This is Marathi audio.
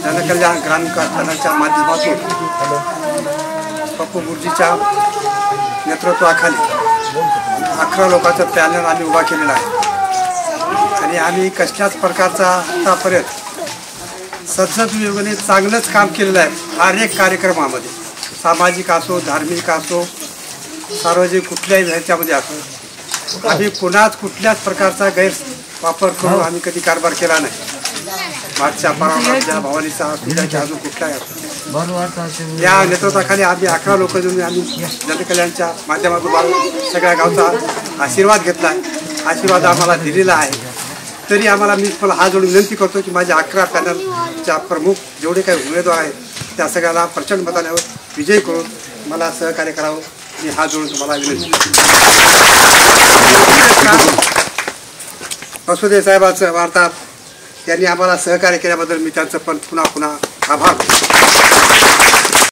जनकल्याण ग्रामीण कारखान्याच्या माध्यमातून पप्पू गुरुजीच्या नेतृत्वाखाली 11 लोकांचा पॅनल आम्ही उभा केलेला आहे आणि आम्ही कसल्याच प्रकारचा आतापर्यंत सतत योगाने चांगलंच काम केलेलं आहे. हर एक कार्यक्रमामध्ये सामाजिक असो, धार्मिक असो, सार्वजनिक कुठल्याही ह्याच्यामध्ये असो आम्ही कुठल्याच प्रकारचा गैरवापर करून आम्ही कधी कारभार केला नाही. मागच्या आपल्या भवानीचा अजून कुठलाही या नेतृत्वाखाली आम्ही 11 लोक जण आम्ही जनकल्याणच्या माध्यमातून सगळ्या गावचा आशीर्वाद घेतला. आशीर्वाद आम्हाला दिलेला आहे. तरी आम्हाला मी मला हात जोडून विनंती करतो की माझ्या 11 पॅनलच्या प्रमुख जेवढे काही उमेदवार आहेत त्या सगळ्याला प्रचंड मताने विजयी करून मला सहकार्य करावं मी हात जोडून तुम्हाला विनंती. मसुदे साहेबांचं वार्ता त्यांनी आम्हाला सहकार्य केल्याबद्दल मी त्यांचं पण पुन्हा आभार.